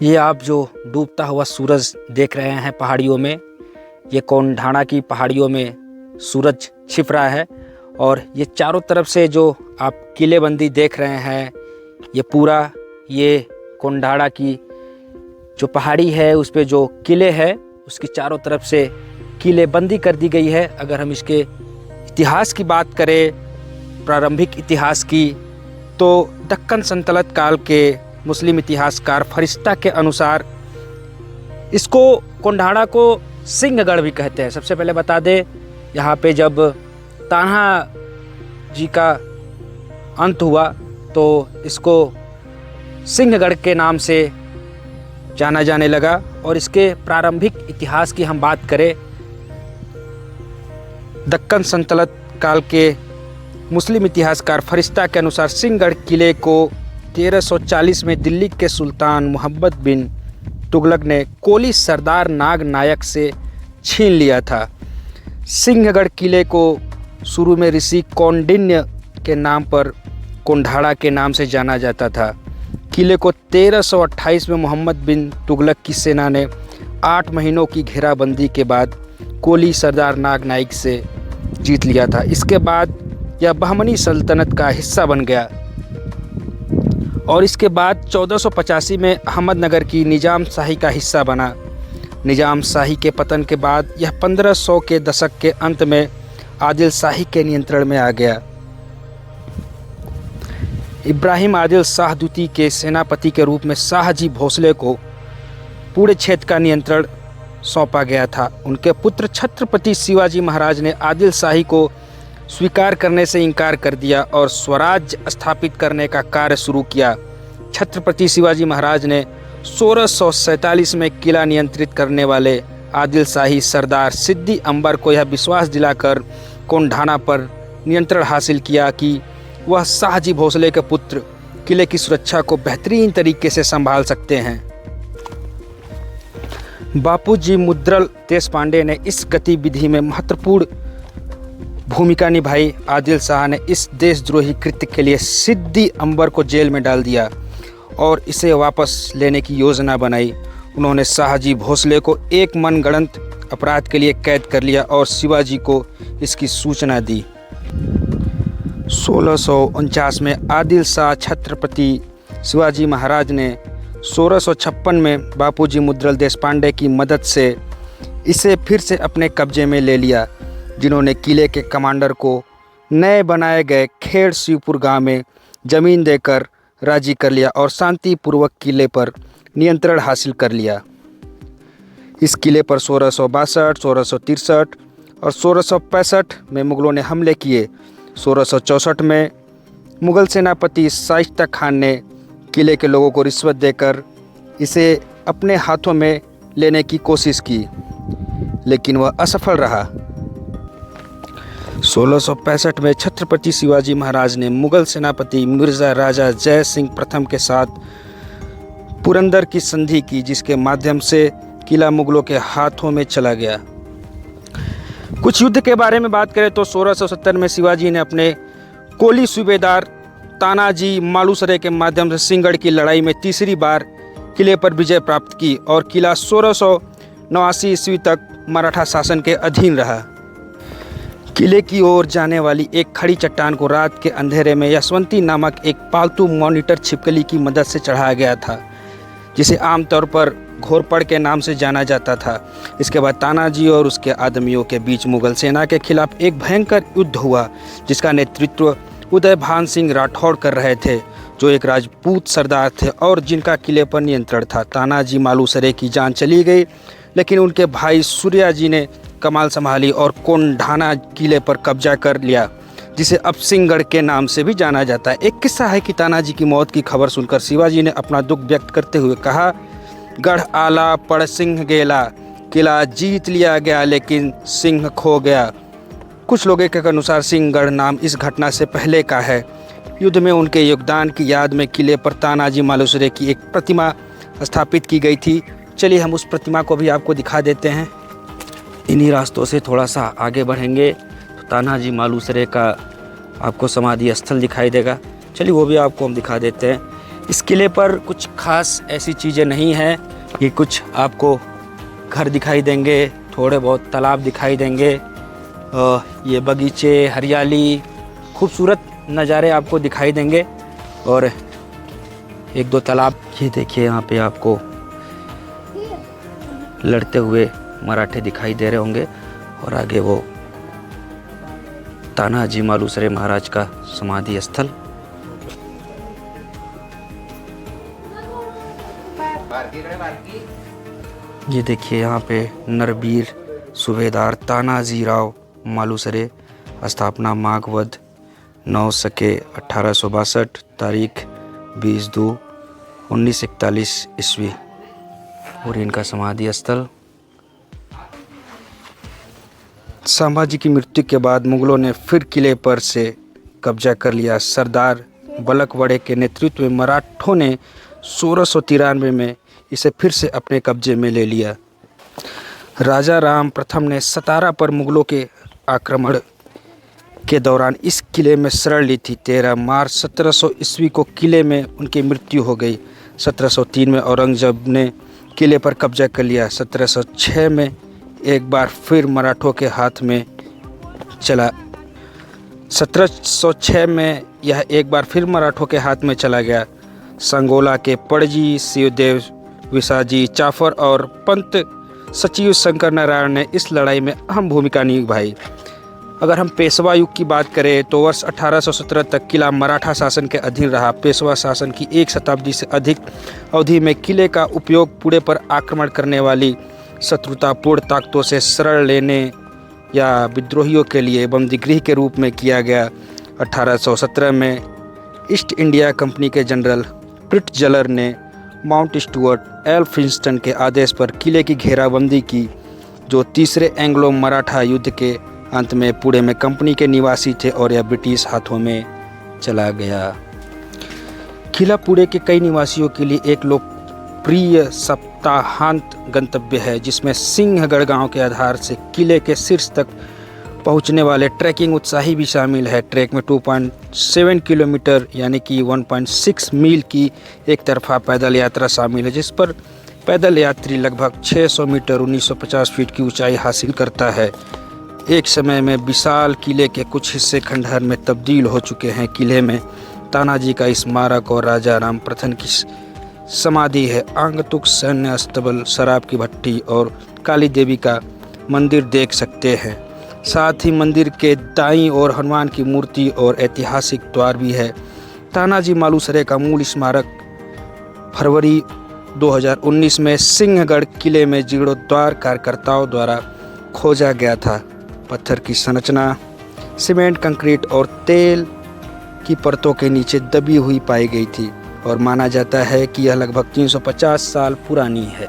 ये आप जो डूबता हुआ सूरज देख रहे हैं पहाड़ियों में, ये कोंढाणा की पहाड़ियों में सूरज छिप रहा है। और ये चारों तरफ से जो आप किलेबंदी देख रहे हैं, ये पूरा ये कोंढाणा की जो पहाड़ी है उस पे जो किले है उसकी चारों तरफ से किलेबंदी कर दी गई है। अगर हम इसके इतिहास की बात करें, प्रारंभिक इतिहास की, तो दक्कन सल्तनत काल के मुस्लिम इतिहासकार फरिश्ता के अनुसार इसको कोंढाणा को सिंहगढ़ भी कहते हैं। सबसे पहले बता दें, यहाँ पे जब तान्हा जी का अंत हुआ तो इसको सिंहगढ़ के नाम से जाना जाने लगा। और इसके प्रारंभिक इतिहास की हम बात करें, दक्कन सल्तनत काल के मुस्लिम इतिहासकार फरिश्ता के अनुसार सिंहगढ़ किले को 1340 में दिल्ली के सुल्तान मोहम्मद बिन तुगलक ने कोली सरदार नाग नायक से छीन लिया था। सिंहगढ़ किले को शुरू में ऋषि कौंडिन्य के नाम पर कोंढाणा के नाम से जाना जाता था। किले को 1328 में मोहम्मद बिन तुगलक की सेना ने 8 महीनों की घेराबंदी के बाद कोली सरदार नाग नायक से जीत लिया था। इसके बाद यह बहमनी सल्तनत का हिस्सा बन गया और इसके बाद 1485 में अहमदनगर की निजाम शाही का हिस्सा बना। निजाम शाही के पतन के बाद यह 1500 के दशक के अंत में आदिल शाही के नियंत्रण में आ गया। इब्राहिम आदिल शाह द्वितीय के सेनापति के रूप में शाहजी भोसले को पूरे क्षेत्र का नियंत्रण सौंपा गया था। उनके पुत्र छत्रपति शिवाजी महाराज ने आदिल शाही को स्वीकार करने से इनकार कर दिया और स्वराज्य स्थापित करने का कार्य शुरू किया। छत्रपति शिवाजी महाराज ने 1647 में किला नियंत्रित करने वाले आदिल शाही सरदार सिद्दी अंबर को यह विश्वास दिलाकर कोंढाणा पर नियंत्रण हासिल किया कि वह शाहजी भोसले के पुत्र किले की सुरक्षा को बेहतरीन तरीके से संभाल सकते हैं। बापूजी मुद्रल देशपांडे ने इस गतिविधि में महत्वपूर्ण भूमिका निभाई। आदिल शाह ने इस देशद्रोही कृत्य के लिए सिद्दी अंबर को जेल में डाल दिया और इसे वापस लेने की योजना बनाई। उन्होंने शाहजी भोसले को एक मनगढ़ंत अपराध के लिए कैद कर लिया और शिवाजी को इसकी सूचना दी। 1649 में आदिल शाह छत्रपति शिवाजी महाराज ने 1656 में बापूजी मुद्रल देशपांडे की मदद से इसे फिर से अपने कब्जे में ले लिया, जिन्होंने किले के कमांडर को नए बनाए गए खेड़ शिवपुर गांव में ज़मीन देकर राजी कर लिया और शांतिपूर्वक किले पर नियंत्रण हासिल कर लिया। इस किले पर 1662, 1663 और 1665 में मुग़लों ने हमले किए। 1664 में मुग़ल सेनापति शाइस्ता खान ने किले के लोगों को रिश्वत देकर इसे अपने हाथों में लेने की कोशिश की, लेकिन वह असफल रहा। 1665 में छत्रपति शिवाजी महाराज ने मुग़ल सेनापति मिर्ज़ा राजा जय सिंह प्रथम के साथ पुरंदर की संधि की, जिसके माध्यम से किला मुग़लों के हाथों में चला गया। कुछ युद्ध के बारे में बात करें तो 1670 में शिवाजी ने अपने कोली सूबेदार तानाजी मालुसरे के माध्यम से सिंहगढ़ की लड़ाई में तीसरी बार किले पर विजय प्राप्त की और किला 1689 ईस्वी तक मराठा शासन के अधीन रहा। किले की ओर जाने वाली एक खड़ी चट्टान को रात के अंधेरे में यशवंती नामक एक पालतू मॉनिटर छिपकली की मदद से चढ़ाया गया था, जिसे आमतौर पर घोरपड़ के नाम से जाना जाता था। इसके बाद तानाजी और उसके आदमियों के बीच मुग़ल सेना के खिलाफ एक भयंकर युद्ध हुआ, जिसका नेतृत्व उदय भान सिंह राठौड़ कर रहे थे, जो एक राजपूत सरदार थे और जिनका किले पर नियंत्रण था। तानाजी मालुसरे की जान चली गई, लेकिन उनके भाई सूर्या जी ने कमाल संभाली और कोंढाणा किले पर कब्जा कर लिया, जिसे अब सिंहगढ़ के नाम से भी जाना जाता है। एक किस्सा है कि तानाजी की मौत की खबर सुनकर शिवाजी ने अपना दुख व्यक्त करते हुए कहा, गढ़ आला पड़ सिंह गेला, किला जीत लिया गया लेकिन सिंह खो गया। कुछ लोगों के अनुसार सिंहगढ़ नाम इस घटना से पहले का है। युद्ध में उनके योगदान की याद में किले पर तानाजी मालुसरे की एक प्रतिमा स्थापित की गई थी। चलिए हम उस प्रतिमा को भी आपको दिखा देते हैं। इन्हीं रास्तों से थोड़ा सा आगे बढ़ेंगे तो तानाजी मालुसरे का आपको समाधि स्थल दिखाई देगा। चलिए वो भी आपको हम दिखा देते हैं। इस किले पर कुछ खास ऐसी चीज़ें नहीं हैं कि कुछ आपको घर दिखाई देंगे, थोड़े बहुत तालाब दिखाई देंगे, ये बगीचे, हरियाली, खूबसूरत नज़ारे आपको दिखाई देंगे और एक दो तालाब। ये देखिए यहाँ पे आपको लड़ते हुए मराठे दिखाई दे रहे होंगे और आगे वो तानाजी मालुसरे महाराज का समाधि स्थल। ये देखिए यहाँ पे नरबीर सूबेदार तानाजी राव मालुसरे, स्थापना माघ वध 9 सके 1862, तारीख 20/2/1941 ईस्वी और इनका समाधि स्थल। संभाजी की मृत्यु के बाद मुगलों ने फिर किले पर से कब्जा कर लिया। सरदार बलकवड़े के नेतृत्व में मराठों ने 1693 में इसे फिर से अपने कब्जे में ले लिया। राजा राम प्रथम ने सतारा पर मुगलों के आक्रमण के दौरान इस किले में शरण ली थी। 13 मार्च 1700 ईस्वी को किले में उनकी मृत्यु हो गई। 1703 में औरंगजेब ने किले पर कब्जा कर लिया। 1706 में एक बार फिर मराठों के हाथ में चला 1706 में यह एक बार फिर मराठों के हाथ में चला गया। संगोला के पड़जी, शिवदेव विसाजी चाफर और पंत सचिव शंकर नारायण ने इस लड़ाई में अहम भूमिका निभाई। अगर हम पेशवा युग की बात करें तो वर्ष 1817 तक किला मराठा शासन के अधीन रहा। पेशवा शासन की एक शताब्दी से अधिक अवधि में किले का उपयोग पुणे पर आक्रमण करने वाली शत्रुतापूर्ण ताकतों से शरण लेने या विद्रोहियों के लिए बंदीगृह के रूप में किया गया। 1817 में ईस्ट इंडिया कंपनी के जनरल प्रिट्जलर ने माउंट स्टुअर्ट एल्फिंस्टन के आदेश पर किले की घेराबंदी की, जो तीसरे एंग्लो मराठा युद्ध के अंत में पुणे में कंपनी के निवासी थे और यह ब्रिटिश हाथों में चला गया। किला पुणे के कई निवासियों के लिए एक लोकप्रिय सप्ताहांत गंतव्य है, जिसमें सिंहगढ़ गांव के आधार से किले के शीर्ष तक पहुंचने वाले ट्रैकिंग उत्साही भी शामिल है। ट्रैक में 2.7 किलोमीटर यानी कि 1.6 मील की एक तरफा पैदल यात्रा शामिल है, जिस पर पैदल यात्री लगभग 600 मीटर 1950 फीट की ऊंचाई हासिल करता है। एक समय में विशाल किले के कुछ हिस्से खंडहर में तब्दील हो चुके हैं। किले में तानाजी का स्मारक और राजा राम प्रथम की समाधि है। आंगतुक सैन्य अस्तबल, शराब की भट्टी और काली देवी का मंदिर देख सकते हैं। साथ ही मंदिर के दाईं ओर हनुमान की मूर्ति और ऐतिहासिक द्वार भी है। तानाजी मालुसरे का मूल स्मारक फरवरी 2019 में सिंहगढ़ किले में जीर्णोद्धार कार्यकर्ताओं द्वारा खोजा गया था। पत्थर की संरचना सीमेंट, कंक्रीट और तेल की परतों के नीचे दबी हुई पाई गई थी और माना जाता है कि यह लगभग 350 साल पुरानी है।